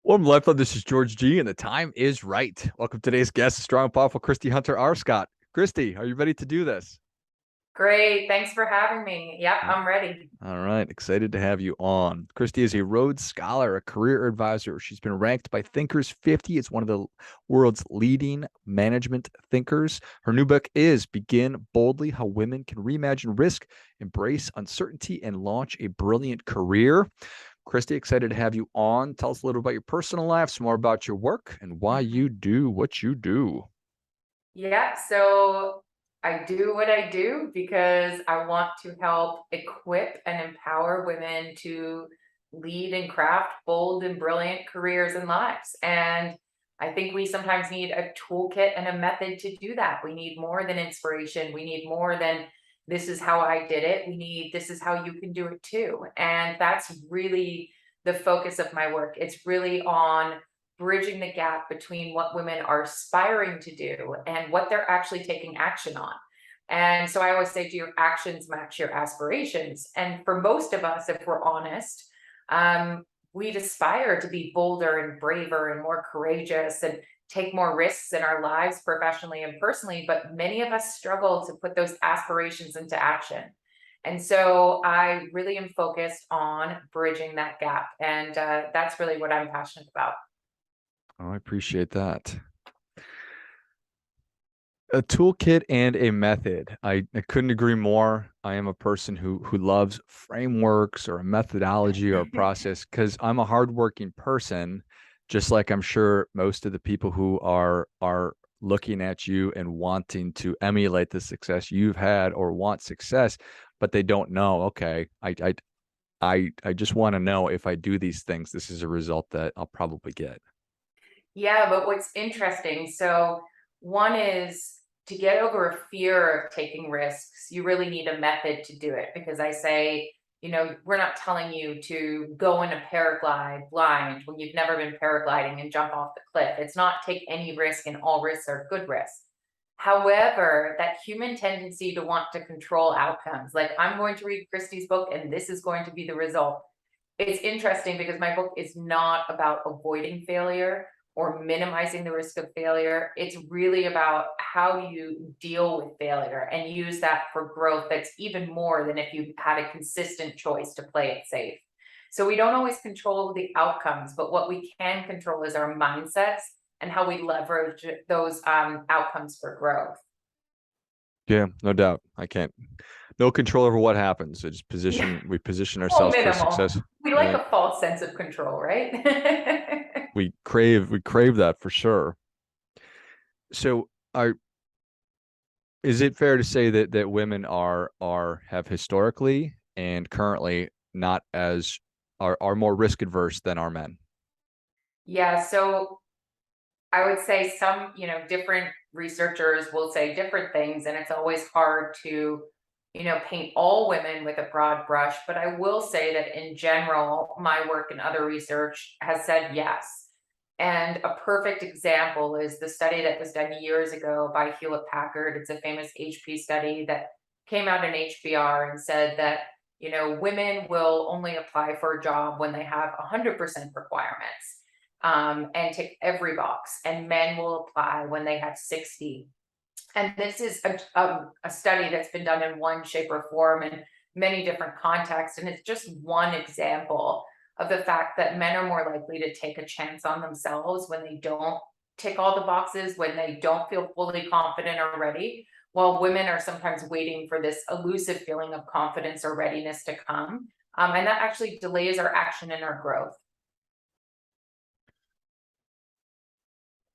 Welcome to LifeBlood. This is George G, and the time is right. Welcome to today's guest, strong and powerful Christie Hunter Arscott. Christie, are you ready to do this? Great. Thanks for having me. Yep, Uh, I'm ready. All right, excited to have you on. Christie is a Rhodes Scholar, a career advisor. She's been ranked by Thinkers 50 as one of the world's leading management thinkers. Her new book is Begin Boldly: How Women Can Reimagine Risk, Embrace Uncertainty, and Launch a Brilliant Career. Christie, excited to have you on. Tell us a little about your personal life, some more about your work, and why you do what you do. Yeah, so I do what I do because I want to help equip and empower women to lead and craft bold and brilliant careers and lives. And I think we sometimes need a toolkit and a method to do that. We need more than inspiration. We need more than this is how I did it. We need this is how you can do it too. And that's really the focus of my work. It's really on bridging the gap between what women are aspiring to do and what they're actually taking action on. And so I always say to your actions match your aspirations. And for most of us, if we're honest, we'd aspire to be bolder and braver and more courageous and take more risks in our lives professionally and personally. But many of us struggle to put those aspirations into action. And so I really am focused on bridging that gap. And that's really what I'm passionate about. Oh, I appreciate that. A toolkit and a method. I couldn't agree more. I am a person who loves frameworks or a methodology or a process because I'm a hardworking person, just like I'm sure most of the people who are looking at you and wanting to emulate the success you've had or want success, but they don't know, okay, I just want to know if I do these things, this is a result that I'll probably get. Yeah, but what's interesting, so one is to get over a fear of taking risks, you really need a method to do it because I say, we're not telling you to go in a paraglide blind when you've never been paragliding and jump off the cliff. It's not take any risk and all risks are good risks. However, that human tendency to want to control outcomes, like I'm going to read Christie's book and this is going to be the result. It's interesting because my book is not about avoiding failure or minimizing the risk of failure. It's really about how do you deal with failure and use that for growth that's even more than if you had a consistent choice to play it safe. So we don't always control the outcomes, but what we can control is our mindsets and how we leverage those outcomes for growth. Yeah, no doubt. I can't, no control over what happens. It's Yeah, we position well, ourselves for minimal. success. We like Right. a false sense of control, right? We crave that for sure. So are is it fair to say that women are have historically and currently not as are more risk adverse than our men? Yeah, so I would say some, different researchers will say different things, and it's always hard to, paint all women with a broad brush. But I will say that in general, my work and other research has said yes. And a perfect example is the study that was done years ago by Hewlett Packard. It's a famous HP study that came out in HBR and said that, women will only apply for a job when they have 100% requirements and tick every box, and men will apply when they have 60. And this is a study that's been done in one shape or form in many different contexts. And it's just one example of the fact that men are more likely to take a chance on themselves when they don't tick all the boxes, when they don't feel fully confident or ready, while women are sometimes waiting for this elusive feeling of confidence or readiness to come. And that actually delays our action and our growth.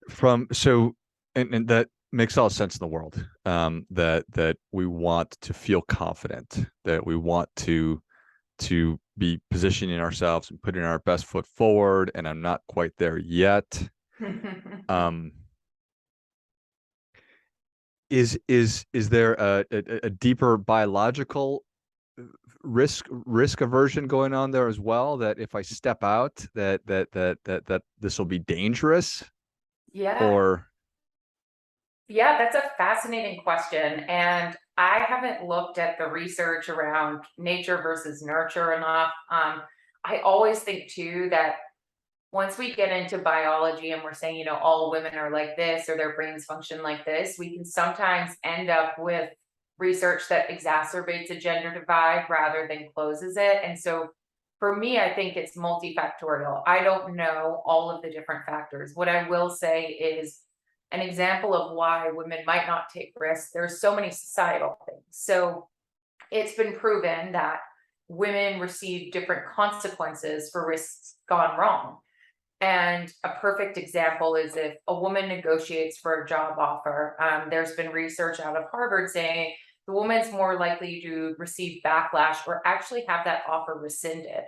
From so and that makes all sense in the world. That we want to feel confident, that we want to be positioning ourselves and putting our best foot forward, and I'm not quite there yet. Um, is there a deeper biological risk aversion going on there as well? That if I step out, that this will be dangerous, Yeah. or Yeah, that's a fascinating question. And I haven't looked at the research around nature versus nurture enough. I always think too that once we get into biology and we're saying, you know, all women are like this or their brains function like this, we can sometimes end up with research that exacerbates a gender divide rather than closes it. And so for me, I think it's multifactorial. I don't know all of the different factors. What I will say is an example of why women might not take risks. There's so many societal things. So it's been proven that women receive different consequences for risks gone wrong. And a perfect example is if a woman negotiates for a job offer, there's been research out of Harvard saying the woman's more likely to receive backlash or actually have that offer rescinded.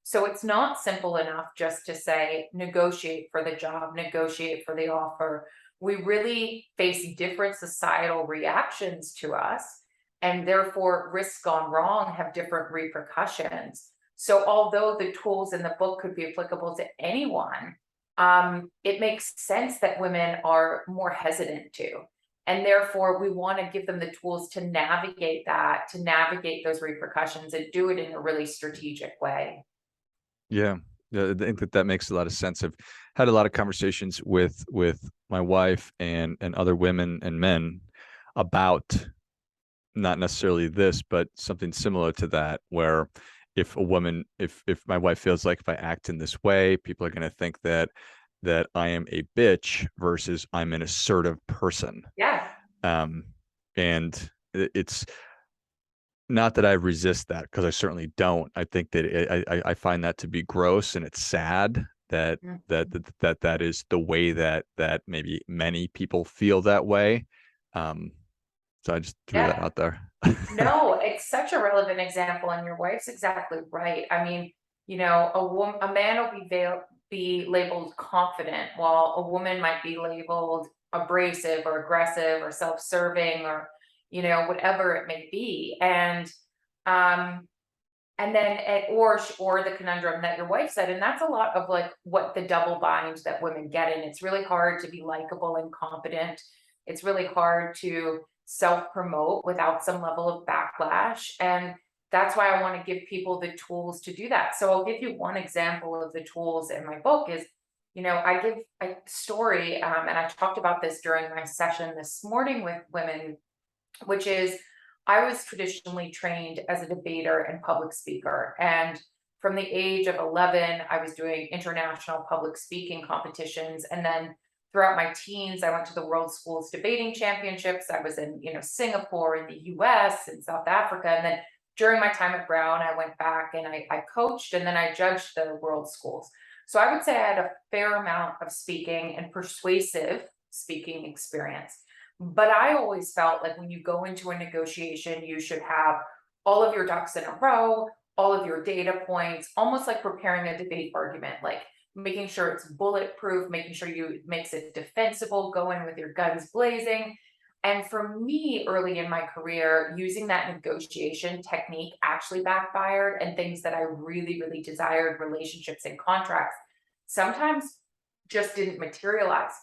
So it's not simple enough just to say negotiate for the job, negotiate for the offer. We really face different societal reactions to us, and therefore risks gone wrong have different repercussions. So although the tools in the book could be applicable to anyone, it makes sense that women are more hesitant to. And therefore, we want to give them the tools to navigate that, to navigate those repercussions and do it in a really strategic way. Yeah. Yeah, I think that makes a lot of sense. I've had a lot of conversations with my wife and other women and men about not necessarily this, but something similar to that, where if a woman, if my wife feels like if I act in this way, people are going to think that I am a bitch versus I'm an assertive person. Yeah. Um, and it's not that I resist that, because I certainly don't. I think that I find that to be gross, and it's sad that Mhm. that is the way that maybe many people feel that way. Um, so I just threw that Yeah. out there. No, it's such a relevant example, and your wife's exactly right. I mean, you know, a man will be labeled confident, while a woman might be labeled abrasive or aggressive or self-serving or, you know, whatever it may be. Um, and then or the conundrum that your wife said, and that's a lot of like what the double bind that women get in. It's really hard to be likable and competent. It's really hard to self-promote without some level of backlash. And that's why I want to give people the tools to do that. So I'll give you one example of the tools in my book is, you know, I give a story, and I talked about this during my session this morning with women, which is I was traditionally trained as a debater and public speaker. And from the age of 11, I was doing international public speaking competitions. And then throughout my teens, I went to the World Schools Debating Championships. I was in, you know, Singapore, in the US, and South Africa. And then during my time at Brown, I went back and I coached and then I judged the World Schools. So I would say I had a fair amount of speaking and persuasive speaking experience. But I always felt like when you go into a negotiation, you should have all of your ducks in a row, all of your data points, almost like preparing a debate argument, like making sure it's bulletproof, making sure you makes it defensible, go in with your guns blazing. And for me, early in my career, using that negotiation technique actually backfired, and things that I really, really desired, relationships and contracts, sometimes just didn't materialize.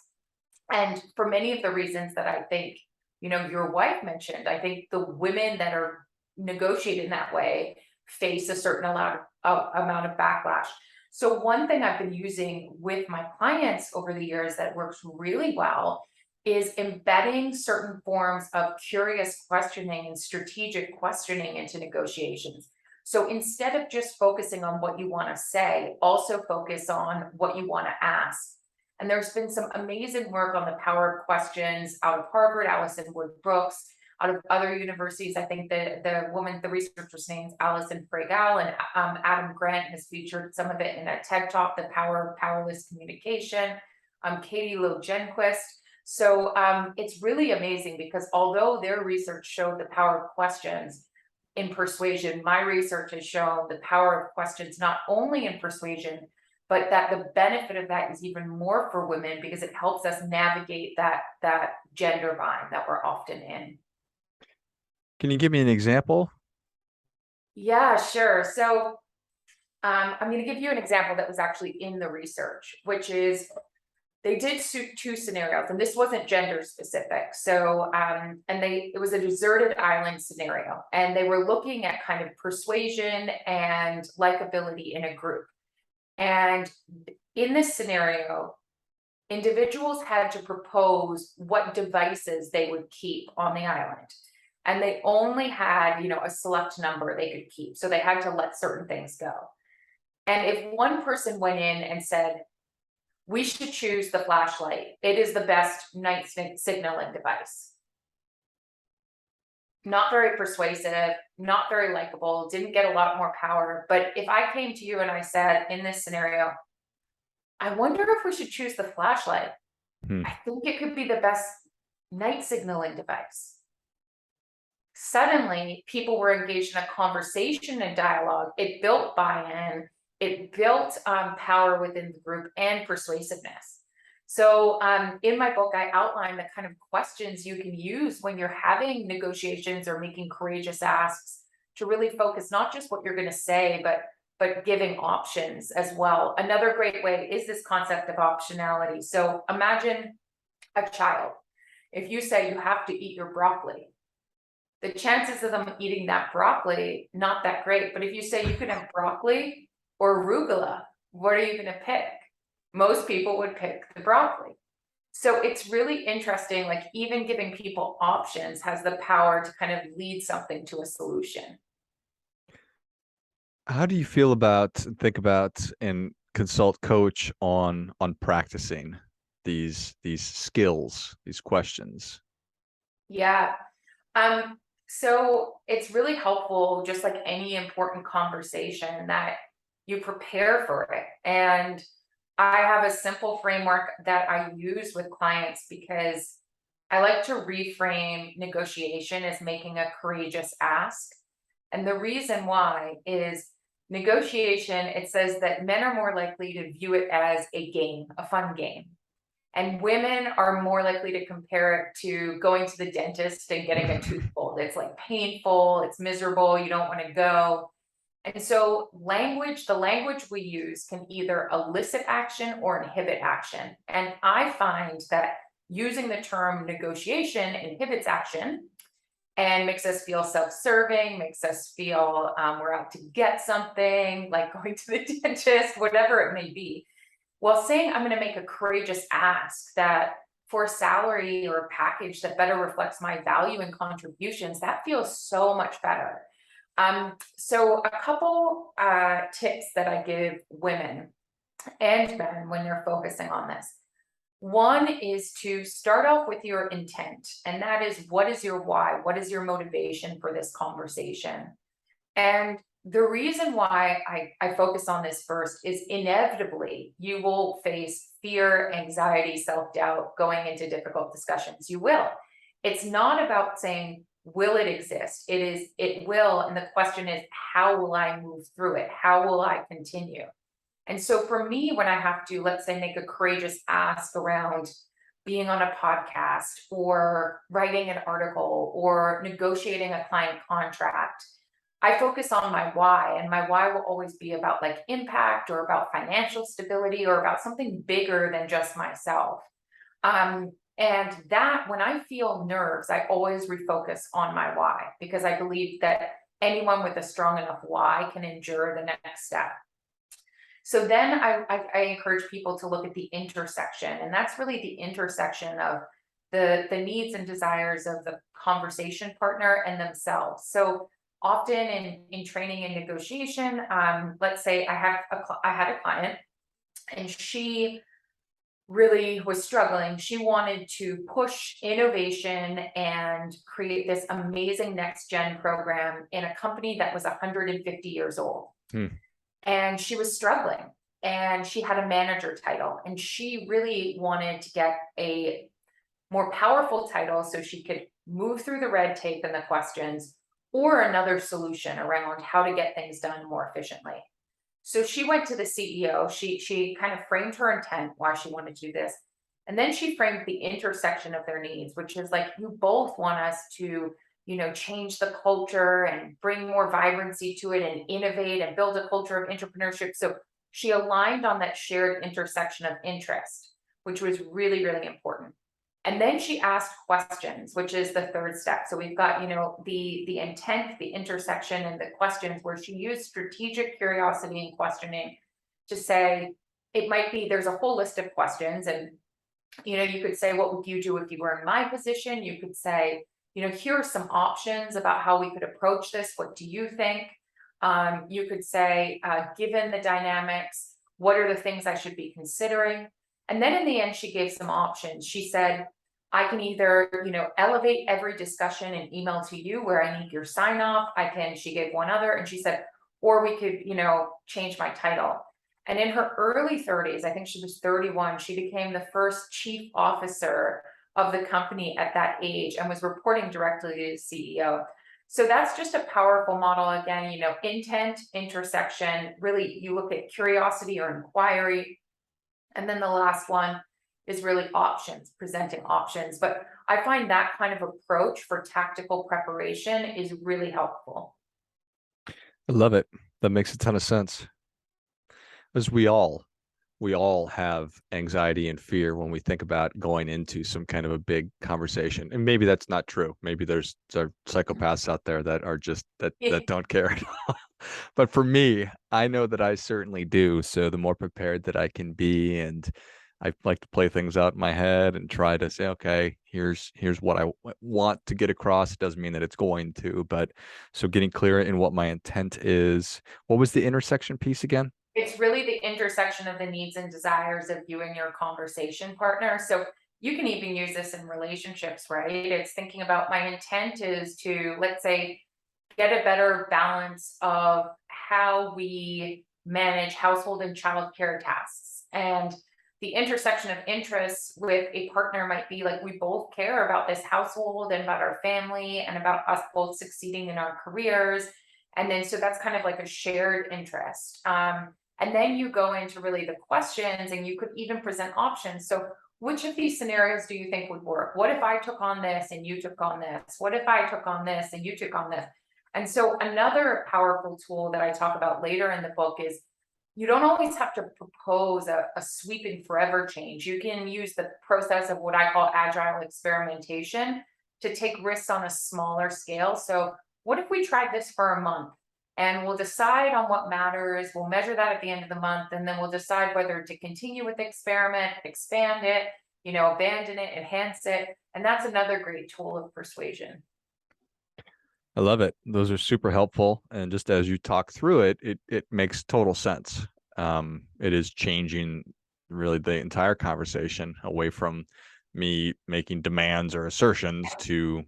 And for many of the reasons that I think, you know, your wife mentioned, I think the women that are negotiating that way face a certain amount of backlash. So one thing I've been using with my clients over the years that works really well is embedding certain forms of curious questioning and strategic questioning into negotiations. So instead of just focusing on what you want to say, also focus on what you want to ask. And there's been some amazing work on the power of questions out of Harvard, Allison Wood Brooks, out of other universities. I think the researcher's name is Allison Fregal, and Adam Grant has featured some of it in a TED Talk, The Power of Powerless Communication, Katie Low-Genquist. So it's really amazing because although their research showed the power of questions in persuasion, my research has shown the power of questions not only in persuasion, but that the benefit of that is even more for women because it helps us navigate that gender bind that we're often in. Can you give me an example? Yeah, sure. So I'm going to give you an example that was actually in the research, which is they did two scenarios, and this wasn't gender specific. So and it was a deserted island scenario, and they were looking at kind of persuasion and likability in a group. And in this scenario, individuals had to propose what devices they would keep on the island. And they only had, a select number they could keep. So they had to let certain things go. And if one person went in and said, we should choose the flashlight, it is the best night signaling device. Not very persuasive, not very likable, didn't get a lot more power. But if I came to you and I said, in this scenario, I wonder if we should choose the flashlight. Hmm. I think it could be the best night signaling device. Suddenly, people were engaged in a conversation and dialogue. It built buy-in, it built power within the group and persuasiveness. So in my book, I outline the kind of questions you can use when you're having negotiations or making courageous asks to really focus not just what you're going to say, but giving options as well. Another great way is this concept of optionality. So imagine a child. If you say you have to eat your broccoli, the chances of them eating that broccoli, not that great. But if you say you can have broccoli or arugula, what are you going to pick? Most people would pick the broccoli. So it's really interesting, like even giving people options has the power to kind of lead something to a solution. How do you think about and consult coach on practicing these skills, these questions? Yeah. So it's really helpful, just like any important conversation, that you prepare for it. And I have a simple framework that I use with clients because I like to reframe negotiation as making a courageous ask. And the reason why is negotiation, it says that men are more likely to view it as a game, a fun game. And women are more likely to compare it to going to the dentist and getting a tooth pulled. It's like painful, it's miserable, you don't want to go. And so the language we use can either elicit action or inhibit action. And I find that using the term negotiation inhibits action and makes us feel self-serving, makes us feel we're out to get something, like going to the dentist, whatever it may be. While saying I'm going to make a courageous ask that for a salary or a package that better reflects my value and contributions, that feels so much better. So a couple tips that I give women and men when they're focusing on this. One is to start off with your intent, and that is, what is your why? What is your motivation for this conversation? And the reason why I focus on this first is inevitably you will face fear, anxiety, self-doubt going into difficult discussions. You will. It's not about saying, will it exist? It will. And the question is, how will I move through it? How will I continue? And so for me, when I have to, let's say, make a courageous ask around being on a podcast or writing an article or negotiating a client contract, I focus on my why, and my why will always be about like impact or about financial stability or about something bigger than just myself. And that when I feel nerves, I always refocus on my why, because I believe that anyone with a strong enough why can endure the next step. So then I encourage people to look at the intersection, and that's really the intersection of the needs and desires of the conversation partner and themselves. So often in training and negotiation, let's say I had a client and she really was struggling. She wanted to push innovation and create this amazing next gen program in a company that was 150 years old. Hmm. And she was struggling, and she had a manager title, and she really wanted to get a more powerful title so she could move through the red tape and the questions, or another solution around how to get things done more efficiently. So she went to the CEO. She kind of framed her intent why she wanted to do this. And then she framed the intersection of their needs, which is like, you both want us to, change the culture and bring more vibrancy to it and innovate and build a culture of entrepreneurship. So she aligned on that shared intersection of interest, which was really, really important. And then she asked questions, which is the third step. So we've got, the intent, the intersection, and the questions, where she used strategic curiosity and questioning to say, it might be, there's a whole list of questions, and you could say, what would you do if you were in my position? You could say, here are some options about how we could approach this. What do you think? You could say, given the dynamics, what are the things I should be considering? And then in the end, she gave some options. She said, I can either, elevate every discussion and email to you where I need your sign off. She gave one other, and she said, or we could, change my title. And in her early 30s, I think she was 31, she became the first chief officer of the company at that age and was reporting directly to the CEO. So that's just a powerful model. Again, intent, intersection, really, you look at curiosity or inquiry. And then the last one is really options, presenting options. But I find that kind of approach for tactical preparation is really helpful. I love it. That makes a ton of sense. As we all have anxiety and fear when we think about going into some kind of a big conversation. And maybe that's not true. Maybe there's psychopaths out there that are just that don't care at all. But for me, I know that I certainly do. So the more prepared that I can be, and I like to play things out in my head and try to say, okay, here's what I want to get across. It doesn't mean that it's going to, but so getting clear in what my intent is. What was the intersection piece again? It's really the intersection of the needs and desires of you and your conversation partner. So you can even use this in relationships, right? It's thinking about, my intent is to, let's say, get a better balance of how we manage household and childcare tasks. And the intersection of interests with a partner might be like, we both care about this household and about our family and about us both succeeding in our careers. And then, so that's kind of like a shared interest. And then you go into really the questions, and you could even present options. So which of these scenarios do you think would work? What if I took on this and you took on this? What if I took on this and you took on this? And so another powerful tool that I talk about later in the book is, you don't always have to propose a sweeping forever change. You can use the process of what I call agile experimentation to take risks on a smaller scale. So what if we tried this for a month? And we'll decide on what matters. We'll measure that at the end of the month, and then we'll decide whether to continue with the experiment, expand it, abandon it, enhance it. And that's another great tool of persuasion. I love it. Those are super helpful. And just as you talk through it, it makes total sense. It is changing really the entire conversation away from me making demands or assertions to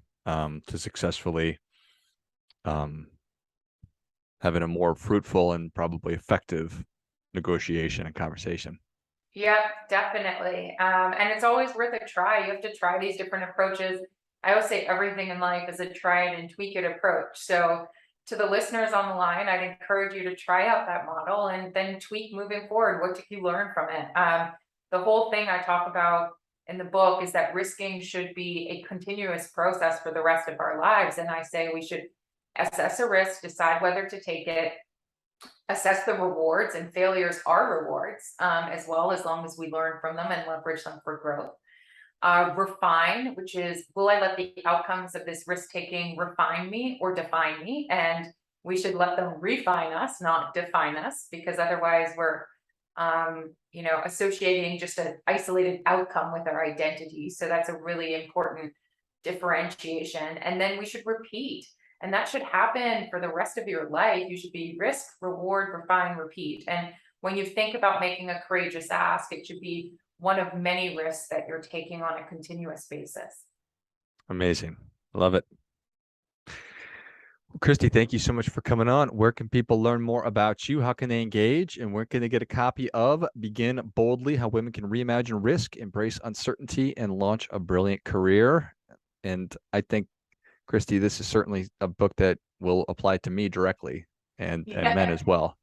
successfully having a more fruitful and probably effective negotiation and conversation. Yeah, definitely. And it's always worth a try. You have to try these different approaches. I always say everything in life is a try it and tweak it approach. So to the listeners on the line, I'd encourage you to try out that model and then tweak moving forward. What did you learn from it? The whole thing I talk about in the book is that risking should be a continuous process for the rest of our lives. And I say we should assess a risk, decide whether to take it, assess the rewards, and failures are rewards as well, as long as we learn from them and leverage them for growth. Refine, which is, will I let the outcomes of this risk taking refine me or define me? And we should let them refine us, not define us, because otherwise we're associating just an isolated outcome with our identity. So that's a really important differentiation. And then we should repeat. And that should happen for the rest of your life. You should be risk, reward, refine, repeat. And when you think about making a courageous ask, it should be one of many risks that you're taking on a continuous basis. Amazing. Love it. Well, Christie, thank you so much for coming on. Where can people learn more about you? How can they engage? And where can they get a copy of Begin Boldly, How Women Can Reimagine Risk, Embrace Uncertainty, and Launch a Brilliant Career? And I think, Christie, this is certainly a book that will apply to me directly, and men as well.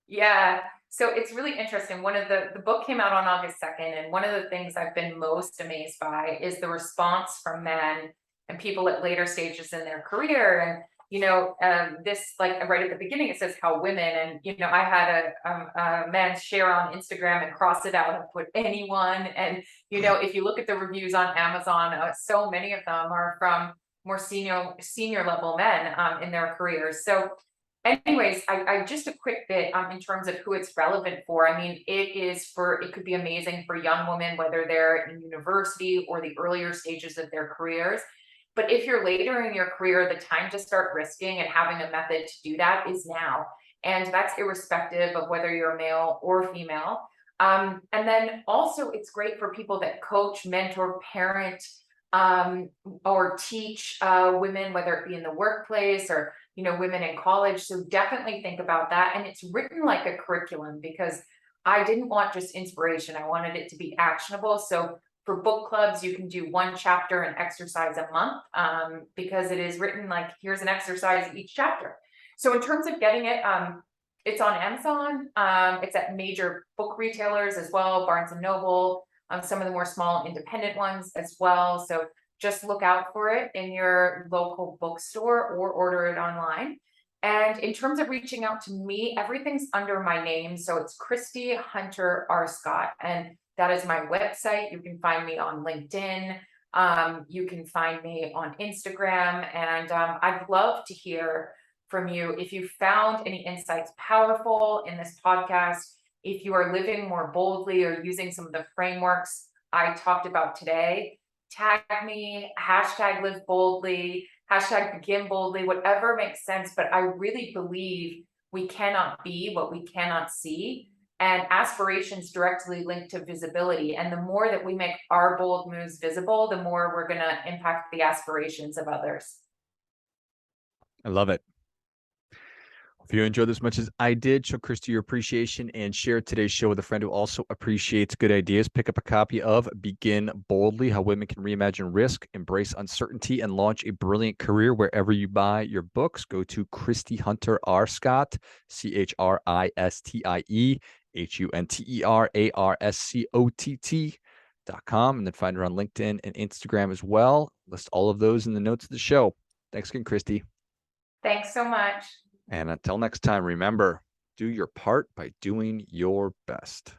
Yeah. So it's really interesting. One of the book came out on August 2nd. And one of the things I've been most amazed by is the response from men and people at later stages in their career. And, this, like right at the beginning, it says how women, and, I had a man share on Instagram and cross it out and put anyone. And, if you look at the reviews on Amazon, so many of them are from more senior level men in their careers. So anyways, I just a quick bit in terms of who it's relevant for. I mean, it could be amazing for young women, whether they're in university or the earlier stages of their careers. But if you're later in your career, the time to start risking and having a method to do that is now. And that's irrespective of whether you're male or female. And then also, it's great for people that coach, mentor, parent, or teach women, whether it be in the workplace or women in college. So definitely think about that. And it's written like a curriculum, because I didn't want just inspiration. I wanted it to be actionable. So for book clubs, you can do one chapter and exercise a month, because it is written like, here's an exercise each chapter. So in terms of getting it, it's on Amazon. It's at major book retailers as well, Barnes and Noble, some of the more small independent ones as well. So just look out for it in your local bookstore or order it online. And in terms of reaching out to me, everything's under my name. So it's Christie Hunter Arscott, and that is my website. You can find me on LinkedIn. You can find me on Instagram, and I'd love to hear from you if you found any insights powerful in this podcast, if you are living more boldly or using some of the frameworks I talked about today. Tag me, hashtag live boldly, hashtag begin boldly, whatever makes sense. But I really believe we cannot be what we cannot see. And aspirations directly linked to visibility. And the more that we make our bold moves visible, the more we're going to impact the aspirations of others. I love it. If you enjoyed this as much as I did, show Christie your appreciation and share today's show with a friend who also appreciates good ideas. Pick up a copy of Begin Boldly, How Women Can Reimagine Risk, Embrace Uncertainty, and Launch a Brilliant Career wherever you buy your books. Go to Christie Hunter Arscott, ChristiehunterArscott.com, and then find her on LinkedIn and Instagram as well. List all of those in the notes of the show. Thanks again, Christie. Thanks so much. And until next time, remember, do your part by doing your best.